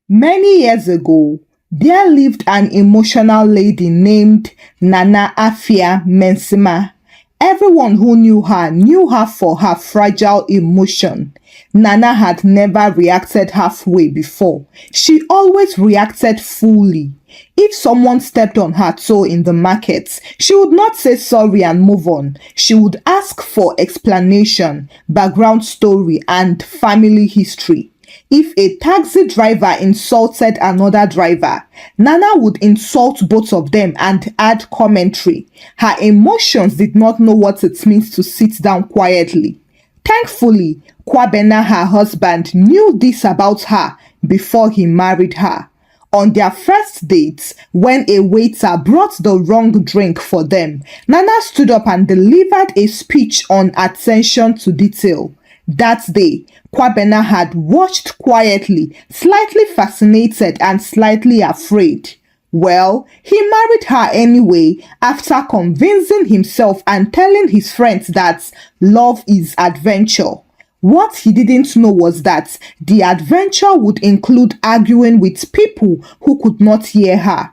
Many years ago, there lived an emotional lady named Nana Afia Mensima. Everyone who knew her for her fragile emotion. Nana had never reacted halfway before. She always reacted fully. If someone stepped on her toe in the market, she would not say sorry and move on. She would ask for explanation, background story, and family history. If a taxi driver insulted another driver, Nana would insult both of them and add commentary. Her emotions did not know what it means to sit down quietly. Thankfully, Kwabena, her husband, knew this about her before he married her. On their first date, when a waiter brought the wrong drink for them, Nana stood up and delivered a speech on attention to detail. That day, Kwabena had watched quietly, slightly fascinated and slightly afraid. Well, he married her anyway after convincing himself and telling his friends that love is adventure. What he didn't know was that the adventure would include arguing with people who could not hear her.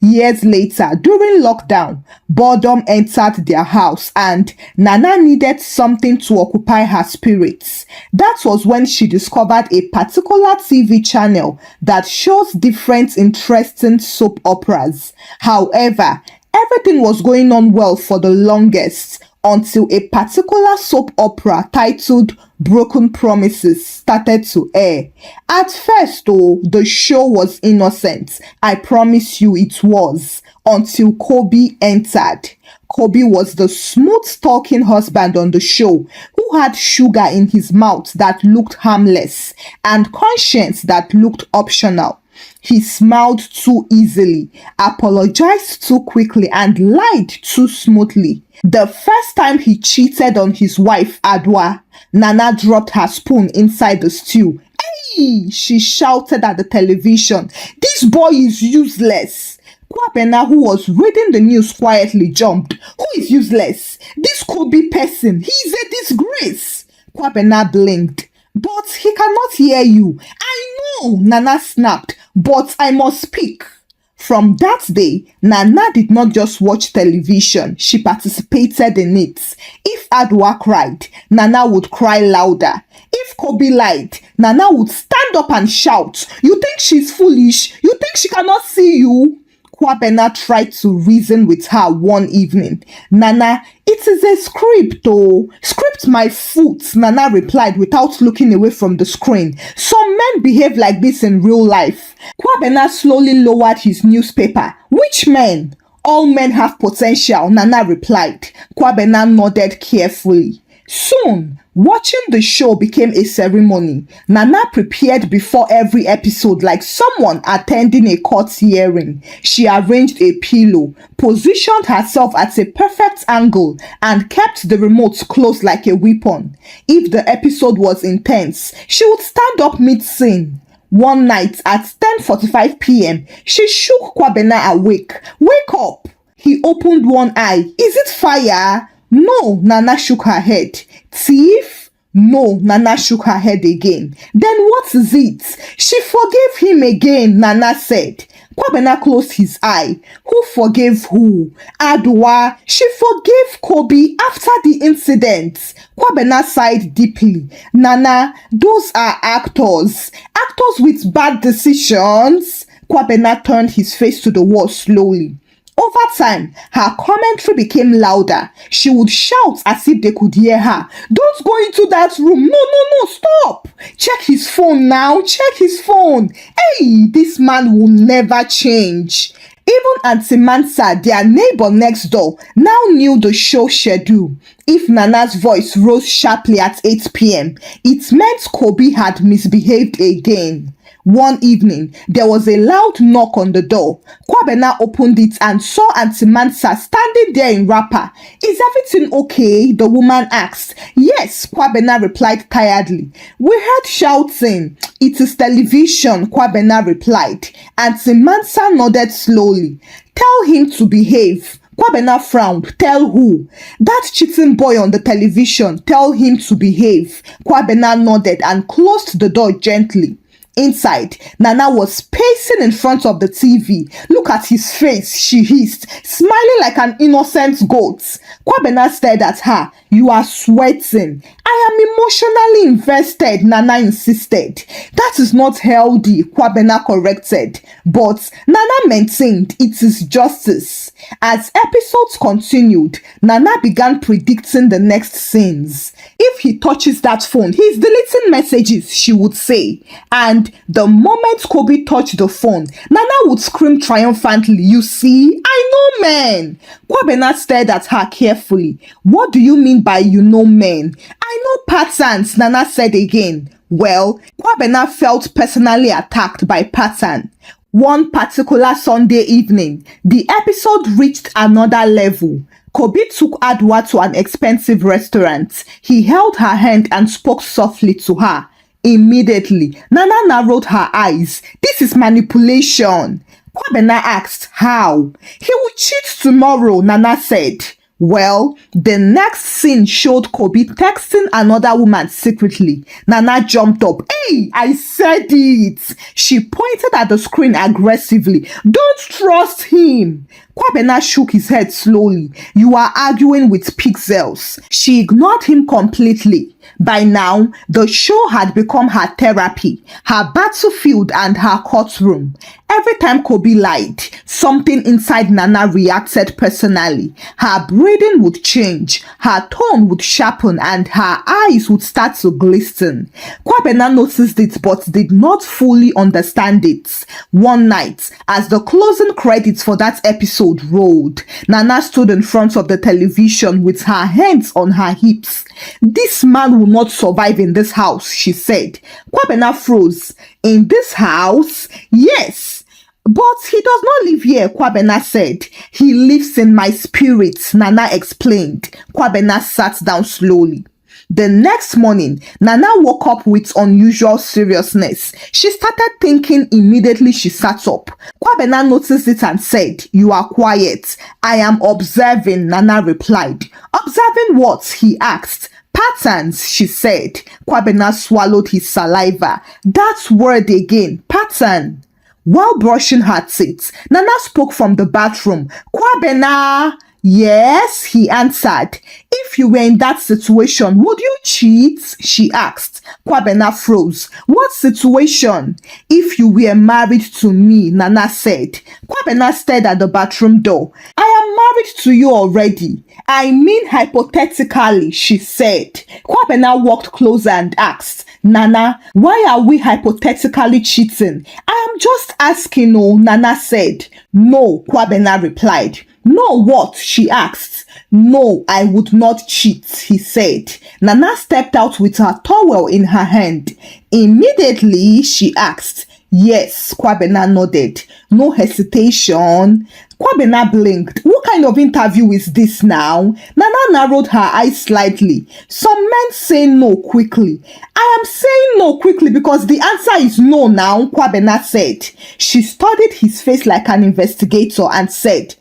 Years later, during lockdown, boredom entered their house and Nana needed something to occupy her spirits. That was when she discovered a particular TV channel that shows different interesting soap operas. However, everything was going on well for the longest until a particular soap opera titled Broken Promises started to air. At first, though, the show was innocent. I promise you it was. Until Kobe entered. Kobe was the smooth-talking husband on the show who had sugar in his mouth that looked harmless and conscience that looked optional. He smiled too easily, apologized too quickly, and lied too smoothly. The first time he cheated on his wife, Adwa, Nana dropped her spoon inside the stew. Hey! She shouted at the television. This boy is useless. Kwabena, who was reading the news quietly, jumped. Who is useless? This could be person. He is a disgrace. Kwabena blinked. But he cannot hear you. I know, Nana snapped, but I must speak. From that day, Nana did not just watch television, she participated in it. If Adwa cried, Nana would cry louder. If Kobe lied, Nana would stand up and shout, "You think she's foolish? You think she cannot see you?" Kwabena tried to reason with her one evening. Nana, it is a script, oh. Script my foot, Nana replied without looking away from the screen. Some men behave like this in real life. Kwabena slowly lowered his newspaper. Which men? All men have potential, Nana replied. Kwabena nodded carefully. Soon, watching the show became a ceremony. Nana prepared before every episode like someone attending a court hearing. She arranged a pillow, positioned herself at a perfect angle, and kept the remote close like a weapon. If the episode was intense, she would stand up mid-scene. One night at 10:45 p.m., she shook Kwabena awake. Wake up! He opened one eye. Is it fire? No, Nana shook her head. Thief? No, Nana shook her head again. Then what is it? She forgave him again, Nana said. Kwabena closed his eye. Who forgave who? Adwa. She forgave Kobe after the incident. Kwabena sighed deeply. Nana, those are actors. Actors with bad decisions. Kwabena turned his face to the wall slowly. Over time, her commentary became louder. She would shout as if they could hear her. Don't go into that room. No, stop. Check his phone now. Check his phone. Hey, this man will never change. Even Auntie Mansa, their neighbor next door, now knew the show schedule. If Nana's voice rose sharply at 8 p.m., it meant Kobe had misbehaved again. One evening, there was a loud knock on the door. Kwabena opened it and saw Auntie Mansa standing there in wrapper. Is everything okay? The woman asked. Yes, Kwabena replied tiredly. We heard shouting. It is television, Kwabena replied. Auntie Mansa nodded slowly. Tell him to behave. Kwabena frowned. Tell who? That cheating boy on the television. Tell him to behave. Kwabena nodded and closed the door gently. Inside, Nana was pacing in front of the TV. Look at his face, she hissed, smiling like an innocent goat. Kwabena stared at her. You are sweating. I am emotionally invested, Nana insisted. That is not healthy, Kwabena corrected. But Nana maintained it is justice. As episodes continued, Nana began predicting the next scenes. If he touches that phone, he's deleting messages, she would say. And the moment Kobe touched the phone, Nana would scream triumphantly, you see, I know men. Kwabena stared at her carefully. What do you mean by you know men? I know patterns, Nana said again. Well, Kwabena felt personally attacked by pattern. One particular Sunday evening, the episode reached another level. Kobe took Adwa to an expensive restaurant. He held her hand and spoke softly to her. Immediately, Nana narrowed her eyes. This is manipulation. Kwabena asked, how? He will cheat tomorrow, Nana said. Well, the next scene showed Kobe texting another woman secretly. Nana jumped up. Hey, I said it. She pointed at the screen aggressively. Don't trust him. Kwabena shook his head slowly. You are arguing with pixels. She ignored him completely. By now, the show had become her therapy, her battlefield and her courtroom. Every time Kobe lied, something inside Nana reacted personally. Her breathing would change, her tone would sharpen, and her eyes would start to glisten. Kwabena noticed it but did not fully understand it. One night, as the closing credits for that episode rolled, Nana stood in front of the television with her hands on her hips. This man will not survive in this house, she said. Kwabena froze. In this house? Yes. But he does not live here, Kwabena said. He lives in my spirit, Nana explained. Kwabena sat down slowly. The next morning, Nana woke up with unusual seriousness. She started thinking immediately she sat up. Kwabena noticed it and said, you are quiet. I am observing, Nana replied. Observing what? He asked. Patterns, she said. Kwabena swallowed his saliva. That word again, pattern. While brushing her teeth, Nana spoke from the bathroom. Kwabena! Yes, he answered. If you were in that situation, would you cheat? She asked. Kwabena froze. What situation? If you were married to me, Nana said. Kwabena stared at the bathroom door. I am married to you already. I mean hypothetically, she said. Kwabena walked closer and asked, Nana, why are we hypothetically cheating? I am just asking, oh, Nana said. No, Kwabena replied. No, what? She asked. No, I would not cheat, he said. Nana stepped out with her towel in her hand. Immediately, she asked. Yes, Kwabena nodded. No hesitation. Kwabena blinked. What kind of interview is this now? Nana narrowed her eyes slightly. Some men say no quickly. I am saying no quickly because the answer is no now, Kwabena said. She studied his face like an investigator and said,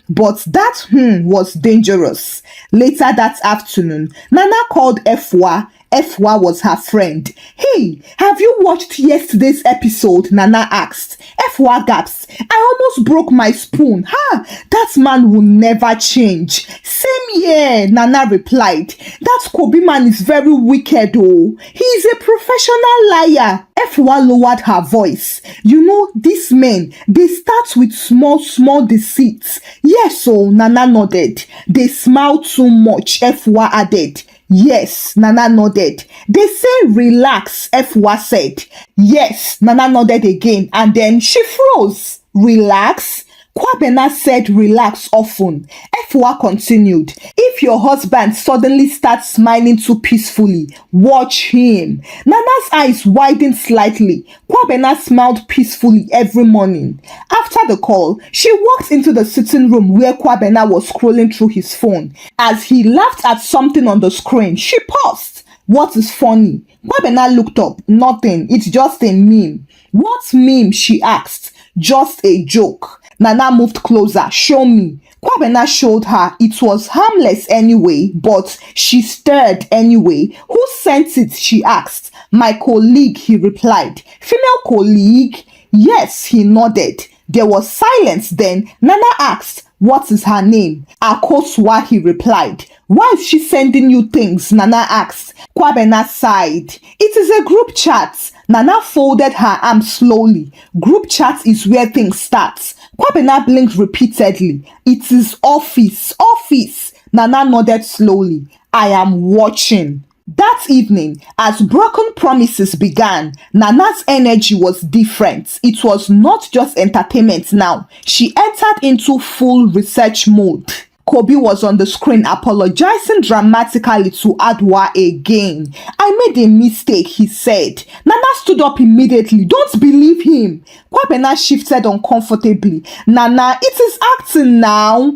but that was dangerous. Later that afternoon, Nana called Efwa. Efwa was her friend. Hey, have you watched yesterday's episode? Nana asked. Efwa gasped. I almost broke my spoon. That man will never change. Same here, Nana replied. That Kobe man is very wicked, oh. He is a professional liar. Efwa lowered her voice. You know, these men, they start with small deceits. Yes, oh, Nana nodded. They smile too much, Efwa added. Yes, Nana nodded. They say relax, Efwa said. Yes, Nana nodded again and then she froze. Relax? Kwabena said relax often. Efwa continued. If your husband suddenly starts smiling too peacefully, watch him. Nana's eyes widened slightly. Kwabena smiled peacefully every morning. After the call, she walked into the sitting room where Kwabena was scrolling through his phone. As he laughed at something on the screen, she paused. What is funny? Kwabena looked up. Nothing. It's just a meme. What meme? She asked. Just a joke. Nana moved closer. Show me. Kwabena showed her. It was harmless anyway, but she stared anyway. Who sent it? She asked. My colleague, he replied. Female colleague? Yes, he nodded. There was silence. Then Nana asked, what is her name? Akosua, he replied. Why is she sending you things? Nana asked. Kwabena sighed. It is a group chat. Nana folded her arms slowly. Group chat is where things start. Kwabena blinked repeatedly. It is office. Nana nodded slowly. I am watching. That evening, as broken promises began, Nana's energy was different. It was not just entertainment now. She entered into full research mode. Kobe was on the screen apologizing dramatically to Adwa again. I made a mistake, he said. Nana stood up immediately. Don't believe him. Kwabena shifted uncomfortably. Nana, it is acting now.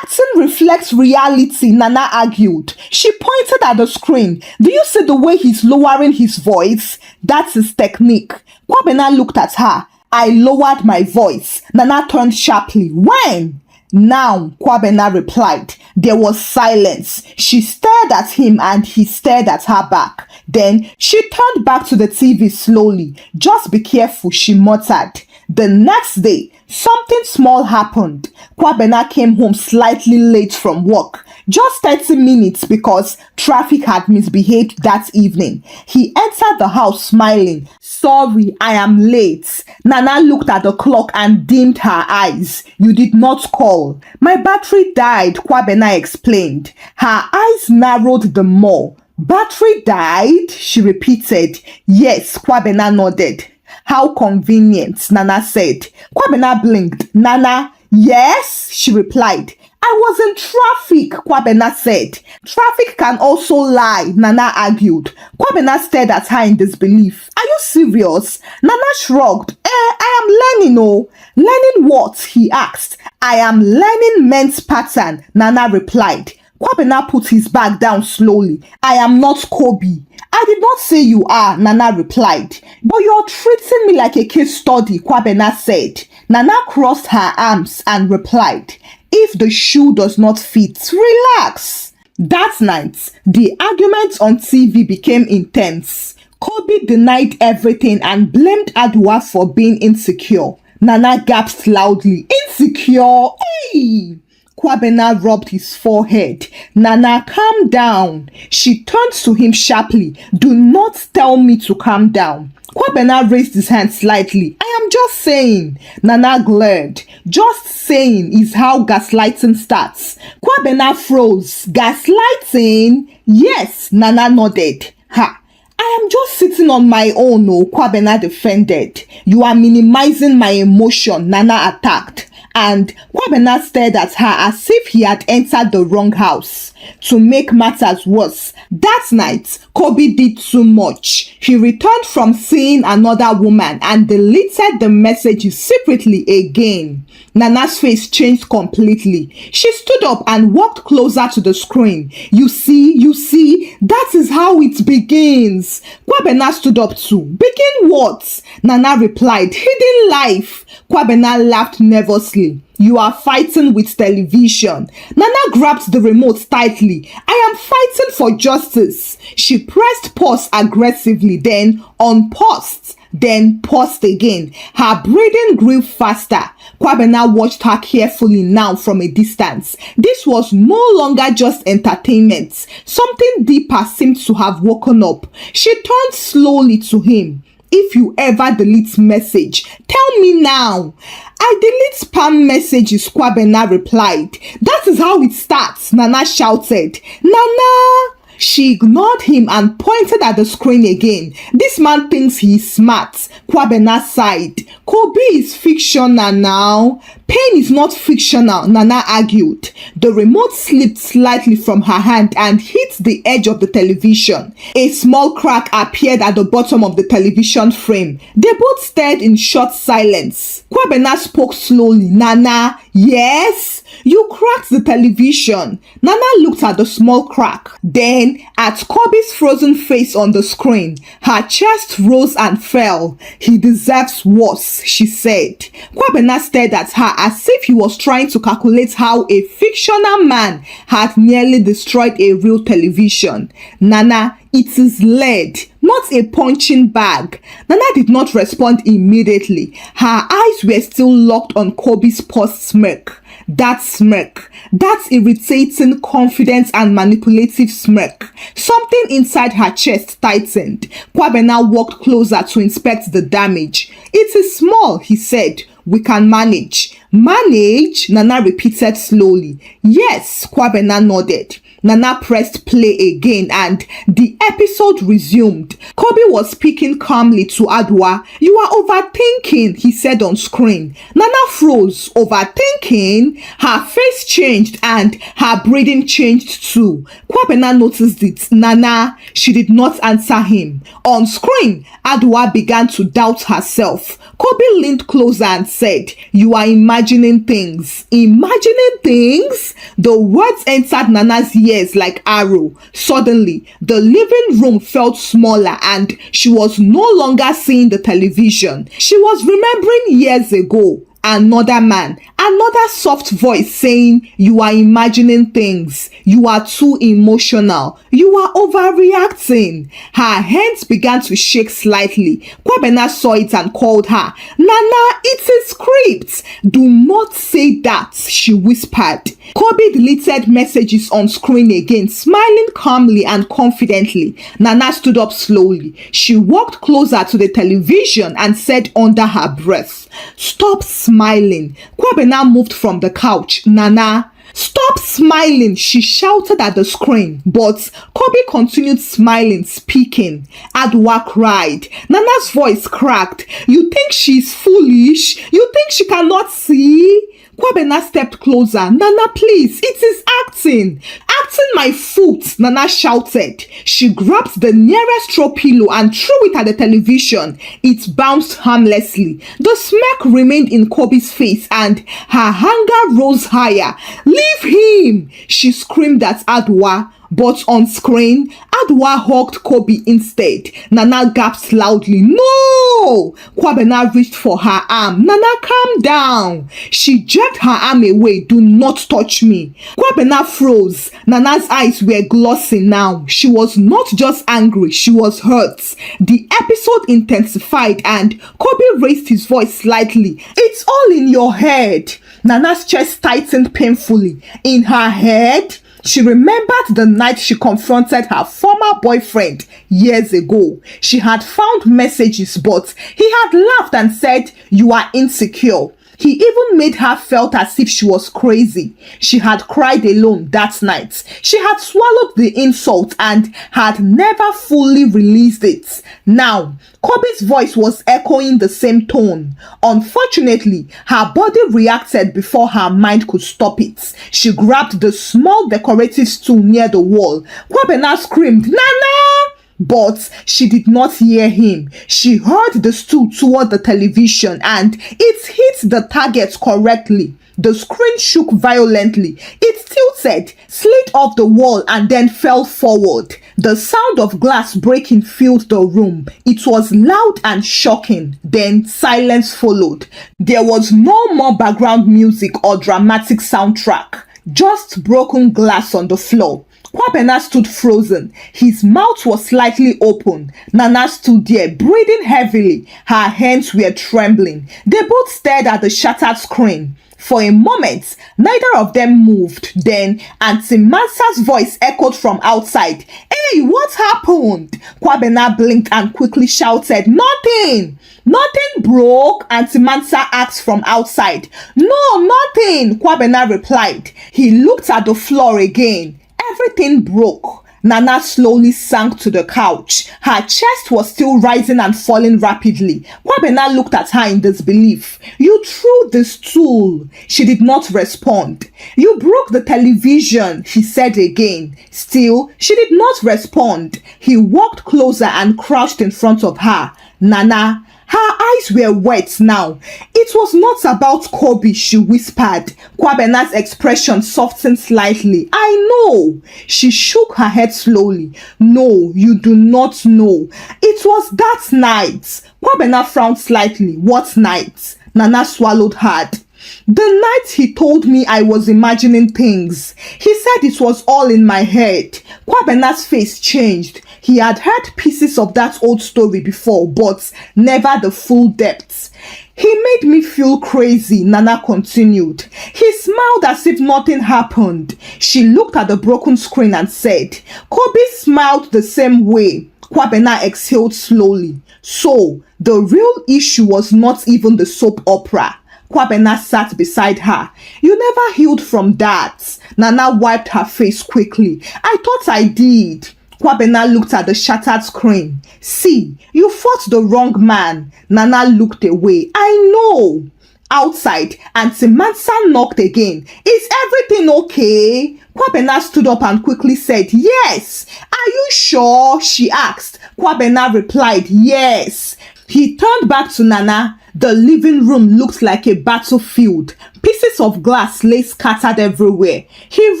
Acting reflects reality, Nana argued. She pointed at the screen. Do you see the way he's lowering his voice? That's his technique. Kwabena looked at her. I lowered my voice. Nana turned sharply. When? Now, Kwabena replied. There was silence. She stared at him and he stared at her back. Then she turned back to the TV slowly. Just be careful, she muttered. The next day, something small happened. Kwabena came home slightly late from work. Just 30 minutes because traffic had misbehaved that evening. He entered the house smiling. Sorry, I am late. Nana looked at the clock and dimmed her eyes. You did not call. My battery died, Kwabena explained. Her eyes narrowed the more. Battery died? She repeated. Yes, Kwabena nodded. How convenient, Nana said. Kwabena blinked. Nana, yes, she replied. I was in traffic, Kwabena said. Traffic can also lie, Nana argued. Kwabena stared at her in disbelief. Are you serious? Nana shrugged. I am learning, oh. Learning what? He asked. I am learning men's pattern, Nana replied. Kwabena put his bag down slowly. I am not Kobe. I did not say you are, Nana replied. But you're treating me like a case study, Kwabena said. Nana crossed her arms and replied, if the shoe does not fit, relax. That night, the arguments on TV became intense. Kobe denied everything and blamed Adwa for being insecure. Nana gasped loudly, insecure? Hey! Kwabena rubbed his forehead. Nana, calm down. She turned to him sharply. Do not tell me to calm down. Kwabena raised his hand slightly. I am just saying. Nana glared. Just saying is how gaslighting starts. Kwabena froze. Gaslighting? Yes, Nana nodded. Ha. I am just sitting on my own, oh, Kwabena defended. You are minimizing my emotion, Nana attacked. And Kwabena stared at her as if he had entered the wrong house. To make matters worse, that night, Kobe did too much. He returned from seeing another woman and deleted the messages secretly again. Nana's face changed completely. She stood up and walked closer to the screen. You see, that is how it begins. Kwabena stood up too. Begin what? Nana replied, hidden life. Kwabena laughed nervously. You are fighting with television. Nana grabbed the remote tightly. I am fighting for justice. She pressed pause aggressively, then unpaused, then paused again. Her breathing grew faster. Kwabena watched her carefully now from a distance. This was no longer just entertainment. Something deeper seemed to have woken up. She turned slowly to him. If you ever delete message, tell me now. I delete spam messages, Kwabena replied. That is how it starts, Nana shouted. Nana! She ignored him and pointed at the screen again. This man thinks he is smart. Kwabena sighed. Kobe is fictional now. Pain is not fictional, Nana argued. The remote slipped slightly from her hand and hit the edge of the television. A small crack appeared at the bottom of the television frame. They both stared in short silence. Kwabena spoke slowly. Nana, yes? You cracked the television. Nana looked at the small crack. Then at Kobe's frozen face on the screen. Her chest rose and fell. He deserves worse, she said. Kwabena stared at her as if he was trying to calculate how a fictional man had nearly destroyed a real television. Nana, It is lead, not a punching bag. Nana did not respond immediately. Her eyes were still locked on Kobe's paused smirk. That smirk, that irritating, confident and manipulative smirk. Something inside her chest tightened. Kwabena walked closer to inspect the damage. It is small, he said. We can manage. Manage? Nana repeated slowly. Yes, Kwabena nodded. Nana pressed play again and the episode resumed. Kobe was speaking calmly to Adwa. You are overthinking, he said on screen. Nana froze. Overthinking? Her face changed and her breathing changed too. Kwabena noticed it. Nana, she did not answer him. On screen, Adwa began to doubt herself. Kobe leaned closer and said, you are imagining things. Imagining things? The words entered Nana's ears like arrow. Suddenly, the living room felt smaller and she was no longer seeing the television. She was remembering years ago. Another man, another soft voice saying, you are imagining things. You are too emotional. You are overreacting. Her hands began to shake slightly. Kwabena saw it and called her. Nana, it's a script. Do not say that, she whispered. Kobe deleted messages on screen again, smiling calmly and confidently. Nana stood up slowly. She walked closer to the television and said under her breath, stop smiling. Kwabena moved from the couch. Nana, stop smiling, she shouted at the screen. But Kobe continued smiling, speaking. Adwa cried. Nana's voice cracked. You think she's foolish? You think she cannot see? Kwabena stepped closer. Nana, please, it is acting. Acting my foot, Nana shouted. She grabbed the nearest throw pillow and threw it at the television. It bounced harmlessly. The smirk remained in Kobe's face and her anger rose higher. Leave him, she screamed at Adwa. But on screen, Adwa hugged Kobe instead. Nana gasped loudly. No! Kwabena reached for her arm. Nana, calm down. She jerked her arm away. Do not touch me. Kwabena froze. Nana's eyes were glossy now. She was not just angry, she was hurt. The episode intensified and Kobe raised his voice slightly. It's all in your head. Nana's chest tightened painfully. In her head? She remembered the night she confronted her former boyfriend years ago. She had found messages, but he had laughed and said, you are insecure. He even made her felt as if she was crazy. She had cried alone that night. She had swallowed the insult and had never fully released it. Now, Kobe's voice was echoing the same tone. Unfortunately, her body reacted before her mind could stop it. She grabbed the small decorative stool near the wall. Kwabena screamed, Nana! But she did not hear him. She heard the stool toward the television and it hit the target correctly. The screen shook violently. It tilted, slid off the wall and then fell forward. The sound of glass breaking filled the room. It was loud and shocking. Then silence followed. There was no more background music or dramatic soundtrack. Just broken glass on the floor. Kwabena stood frozen. His mouth was slightly open. Nana stood there, breathing heavily. Her hands were trembling. They both stared at the shattered screen. For a moment, neither of them moved. Then Auntie Mansa's voice echoed from outside. Hey, what happened? Kwabena blinked and quickly shouted, Nothing! Nothing broke? Auntie Mansa asked from outside. No, nothing, Kwabena replied. He looked at the floor again. Everything broke. Nana slowly sank to the couch. Her chest was still rising and falling rapidly. Kwabena looked at her in disbelief. You threw the stool. She did not respond. You broke the television, he said again. Still, she did not respond. He walked closer and crouched in front of her. Nana, her eyes were wet now. It was not about Kobe, she whispered. Kwabena's expression softened slightly. I know. She shook her head slowly. No, you do not know. It was that night. Kwabena frowned slightly. What night? Nana swallowed hard. The night he told me I was imagining things. He said it was all in my head. Kwabena's face changed. He had heard pieces of that old story before, but never the full depth. He made me feel crazy, Nana continued. He smiled as if nothing happened. She looked at the broken screen and said, Kobe smiled the same way. Kwabena exhaled slowly. So, the real issue was not even the soap opera. Kwabena sat beside her. You never healed from that. Nana wiped her face quickly. I thought I did. Kwabena looked at the shattered screen. See, you fought the wrong man. Nana looked away. I know. Outside, Auntie Mansa knocked again. Is everything okay? Kwabena stood up and quickly said, Yes. Are you sure? She asked. Kwabena replied, Yes. He turned back to Nana. The living room looked like a battlefield. Pieces of glass lay scattered everywhere. He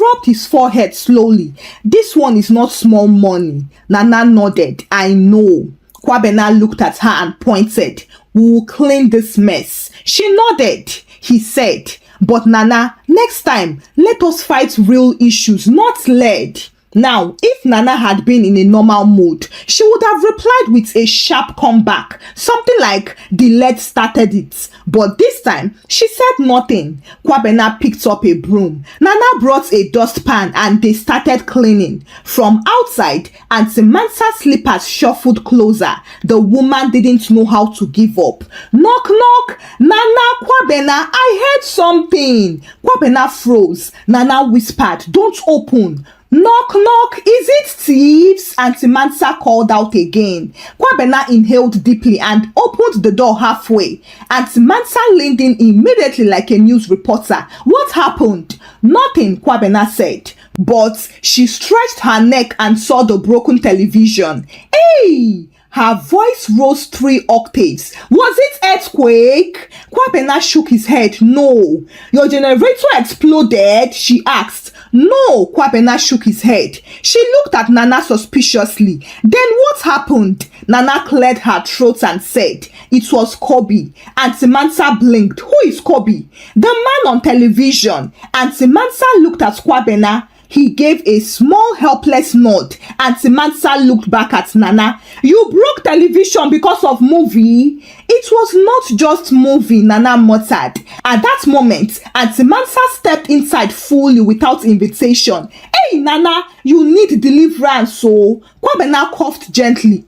rubbed his forehead slowly. This one is not small money. Nana nodded. I know. Kwabena looked at her and pointed. We will clean this mess. She nodded. He said, But Nana, next time, let us fight real issues, not lead. Now, if Nana had been in a normal mood, she would have replied with a sharp comeback, something like, the lead started it. But this time, she said nothing. Kwabena picked up a broom. Nana brought a dustpan and they started cleaning. From outside, Auntie Mansa's slippers shuffled closer. The woman didn't know how to give up. Knock, knock. Nana, Kwabena, I heard something. Kwabena froze. Nana whispered, Don't open. Knock, knock, is it thieves? Auntie Mansa called out again. Kwabena inhaled deeply and opened the door halfway. Auntie Mansa leaned in immediately like a news reporter. What happened? Nothing, Kwabena said. But she stretched her neck and saw the broken television. Hey! Her voice rose 3 octaves. Was it earthquake? Kwabena shook his head. No. Your generator exploded? She asked. No, Kwabena shook his head. She looked at Nana suspiciously. Then what happened? Nana cleared her throat and said, It was Kobe. Auntie Mansa blinked. Who is Kobe? The man on television. Auntie Mansa looked at Kwabena. He gave a small helpless nod. Auntie Mansa looked back at Nana. You broke television because of movie? It was not just movie, Nana muttered. At that moment, Auntie Mansa stepped inside fully without invitation. Hey, Nana, you need deliverance, so. Kwabena coughed gently.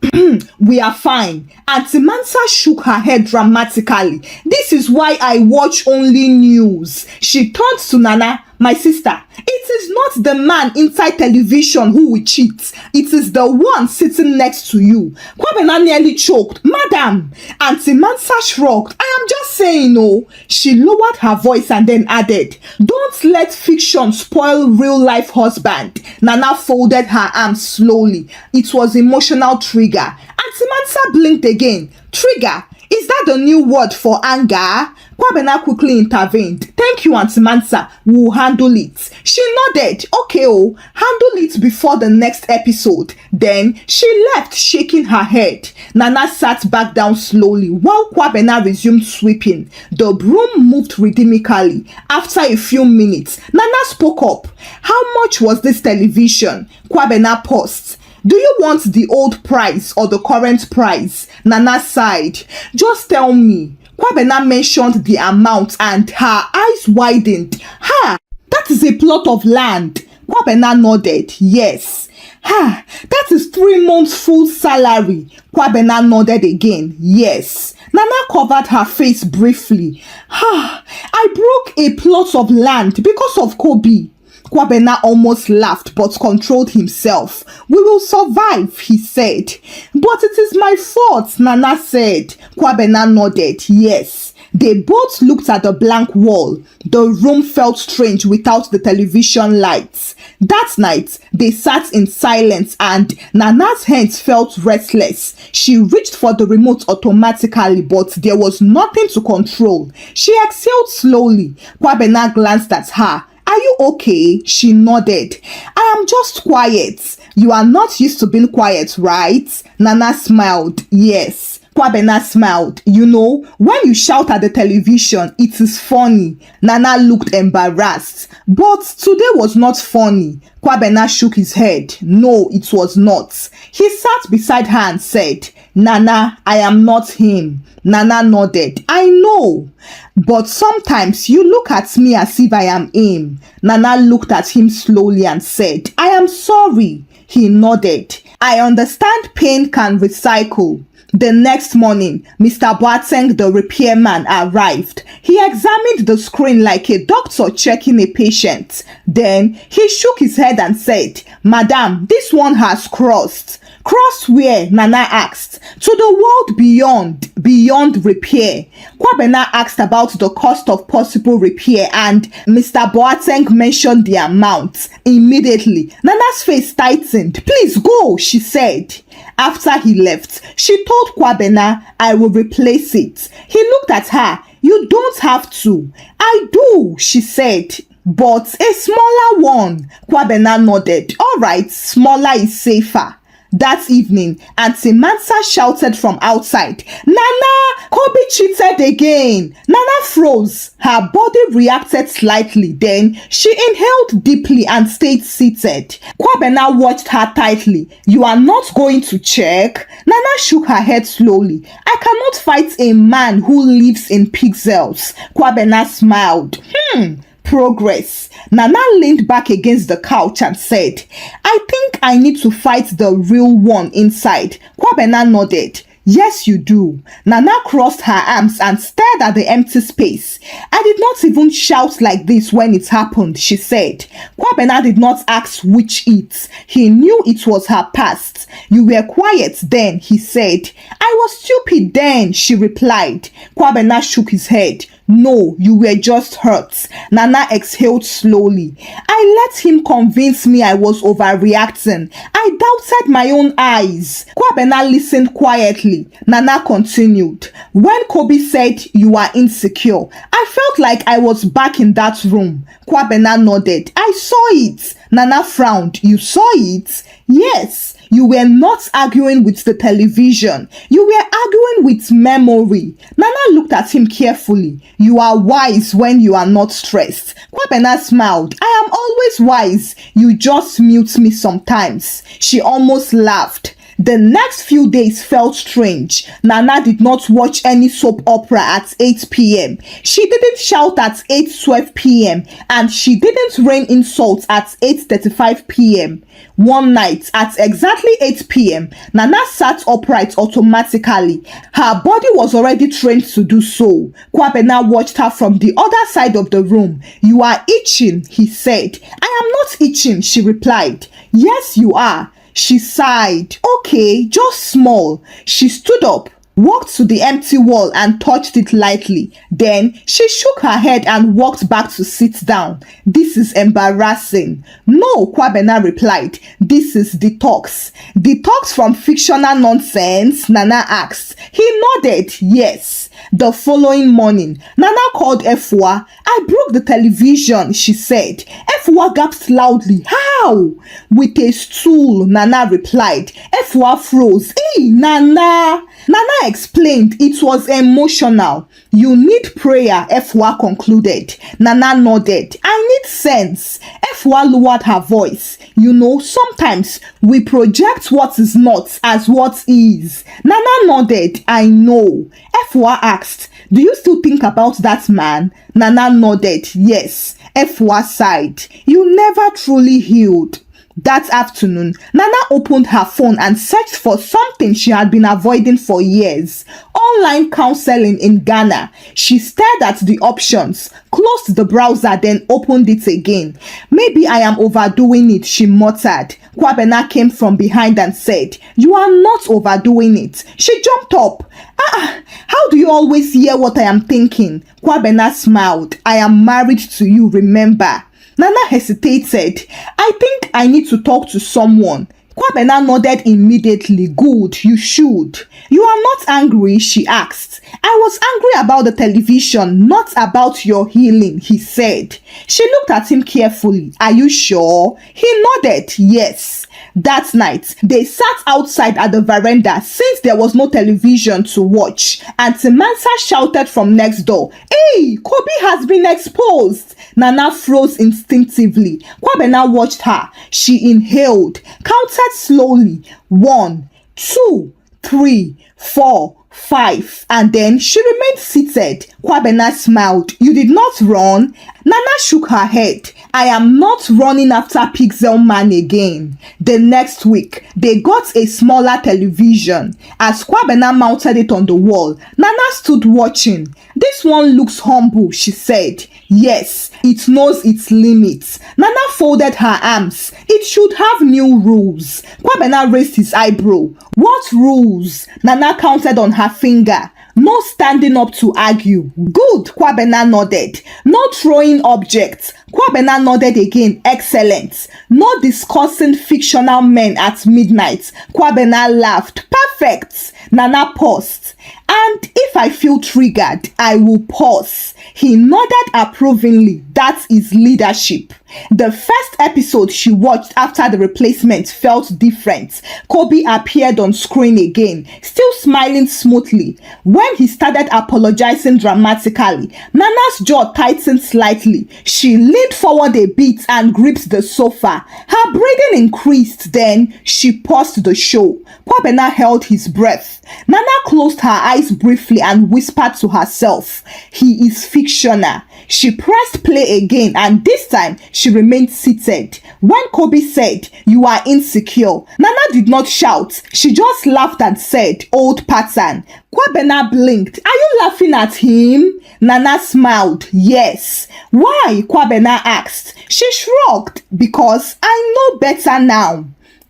We are fine. Auntie Mansa shook her head dramatically. This is why I watch only news. She turned to Nana. My sister, it is not the man inside television who will cheat. It is the one sitting next to you. Kwabena nearly choked. Madam, Auntie Mansa shrugged. I am just saying, no. She lowered her voice and then added, Don't let fiction spoil real life husband. Nana folded her arms slowly. It was emotional trigger. Auntie Mansa blinked again. Trigger? Is that the new word for anger? Kwabena quickly intervened. Thank you, Auntie Mansa. We'll handle it. She nodded. Okay, handle it before the next episode. Then she left, shaking her head. Nana sat back down slowly while Kwabena resumed sweeping. The broom moved rhythmically. After a few minutes, Nana spoke up. How much was this television? Kwabena paused. Do you want the old price or the current price? Nana sighed. Just tell me. Kwabena mentioned the amount and her eyes widened. Ha! That is a plot of land. Kwabena nodded. Yes. Ha! That is 3 months full salary. Kwabena nodded again. Yes. Nana covered her face briefly. Ha! I broke a plot of land because of Kobe. Kwabena almost laughed but controlled himself. We will survive, he said. But it is my fault, Nana said. Kwabena nodded. Yes. They both looked at the blank wall. The room felt strange without the television lights. That night, they sat in silence and Nana's hands felt restless. She reached for the remote automatically, but there was nothing to control. She exhaled slowly. Kwabena glanced at her. Are you okay? She nodded. I am just quiet. You are not used to being quiet, right? Nana smiled. Yes. Kwabena smiled. You know, when you shout at the television, it is funny. Nana looked embarrassed. But today was not funny. Kwabena shook his head. No, it was not. He sat beside her and said, Nana, I am not him. Nana nodded. I know. But sometimes you look at me as if I am him. Nana looked at him slowly and said, I am sorry. He nodded. I understand pain can recycle. The next morning, Mr. Boateng, the repairman, arrived. He examined the screen like a doctor checking a patient. Then he shook his head and said, Madam, this one has crossed. Crossed where? Nana asked. To the world beyond repair. Kwabena asked about the cost of possible repair and Mr. Boateng mentioned the amount. Immediately, Nana's face tightened. Please go, she said. After he left, she told Kwabena, I will replace it. He looked at her. You don't have to. I do, she said. But a smaller one. Kwabena nodded. All right, smaller is safer. That evening, Auntie Mansa shouted from outside, Nana, Kobe cheated again. Nana froze. Her body reacted slightly. Then she inhaled deeply and stayed seated. Kwabena watched her tightly. You are not going to check? Nana shook her head slowly. I cannot fight a man who lives in pixels. Kwabena smiled. Progress. Nana leaned back against the couch and said, I think I need to fight the real one inside. Kwabena nodded. Yes, you do. Nana crossed her arms and stared at the empty space. I did not even shout like this when it happened, she said. Kwabena did not ask which it. He knew it was her past. You were quiet then, he said. I was stupid then, she replied. Kwabena shook his head. No, you were just hurt. Nana exhaled slowly. I let him convince me I was overreacting. I doubted my own eyes. Kwabena listened quietly. Nana continued. When Kobe said you are insecure, I felt like I was back in that room. Kwabena nodded. I saw it. Nana frowned. You saw it? Yes. You were not arguing with the television. You were arguing with memory. Nana looked at him carefully. You are wise when you are not stressed. Kwabena smiled. I am always wise. You just mute me sometimes. She almost laughed. The next few days felt strange. Nana did not watch any soap opera at 8 p.m. She didn't shout at 8:12 p.m. and she didn't rain insults at 8:35 p.m. One night at exactly 8 p.m., Nana sat upright automatically. Her body was already trained to do so. Kwabena watched her from the other side of the room. You are itching, he said. I am not itching, she replied. Yes, you are. She sighed. Okay, just small. She stood up, walked to the empty wall and touched it lightly. Then she shook her head and walked back to sit down. This is embarrassing. No, Kwabena replied. This is detox. Detox from fictional nonsense? Nana asked. He nodded. Yes. The following morning, Nana called Efua. I broke the television, she said. Efua gasped loudly. How? With a stool, Nana replied. Efua froze. Hey, Nana! Nana explained it was emotional. You need prayer, Efua concluded. Nana nodded. I need sense. Efua lowered her voice. You know, sometimes we project what is not as what is. Nana nodded. I know. Efua asked, do you still think about that man? Nana nodded. Yes. Efua sighed. You never truly healed. That afternoon, Nana opened her phone and searched for something she had been avoiding for years. Online counseling in Ghana. She stared at the options, closed the browser, then opened it again. Maybe I am overdoing it, she muttered. Kwabena came from behind and said, you are not overdoing it. She jumped up. How do you always hear what I am thinking? Kwabena smiled. I am married to you, remember? Nana hesitated. I think I need to talk to someone. Kwabena nodded immediately. Good, you should. You are not angry, she asked. I was angry about the television, not about your healing, he said. She looked at him carefully. Are you sure? He nodded. Yes. That night, they sat outside at the veranda since there was no television to watch. Auntie Mansa shouted from next door, "Hey, Kobe has been exposed!" Nana froze instinctively. Kwabena watched her. She inhaled, counted slowly. 1, 2, 3, 4, 5, and then she remained seated. Kwabena smiled. "You did not run?" Nana shook her head. "I am not running after Pixel Man again." The next week, they got a smaller television. As Kwabena mounted it on the wall, Nana stood watching. "This one looks humble," she said. "Yes, it knows its limits." Nana folded her arms. "It should have new rules." Kwabena raised his eyebrow. "What rules?" Nana counted on her finger. "No standing up to argue." "Good," Kwabena nodded. "No throwing objects." Kwabena nodded again. "Excellent." "No discussing fictional men at midnight." Kwabena laughed. "Perfect." Nana paused. "And if I feel triggered, I will pause." He nodded approvingly. That is leadership. The first episode she watched after the replacement felt different. Kobe appeared on screen again, still smiling smoothly. When he started apologizing dramatically, Nana's jaw tightened slightly. She leaned forward a bit and gripped the sofa. Her breathing increased. Then she paused the show. Kwabena held his breath. Nana closed her eyes briefly and whispered to herself, "He is fictional." She pressed play again, and this time she remained seated. When Kobe said, "You are insecure," Nana did not shout. She just laughed and said, "Old pattern." Kwabena blinked. "Are you laughing at him?" Nana smiled. "Yes." "Why?" Kwabena asked. She shrugged. "Because I know better now."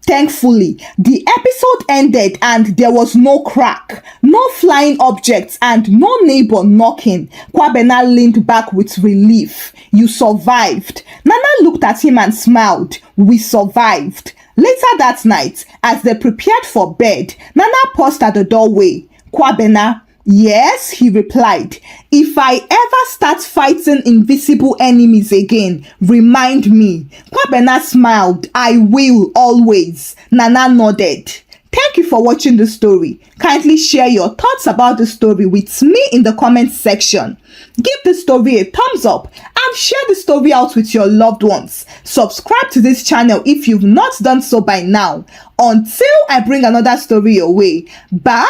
Thankfully, the episode ended and there was no crack, no flying objects, and no neighbor knocking. Kwabena leaned back with relief. "You survived." Nana looked at him and smiled. "We survived." Later that night, as they prepared for bed, Nana paused at the doorway. "Kwabena." "Yes," he replied. "If I ever start fighting invisible enemies again, remind me." Kwabena smiled. "I will, always." Nana nodded. Thank you for watching the story. Kindly share your thoughts about the story with me in the comment section. Give the story a thumbs up and share the story out with your loved ones. Subscribe to this channel if you've not done so by now. Until I bring another story your way. Bye!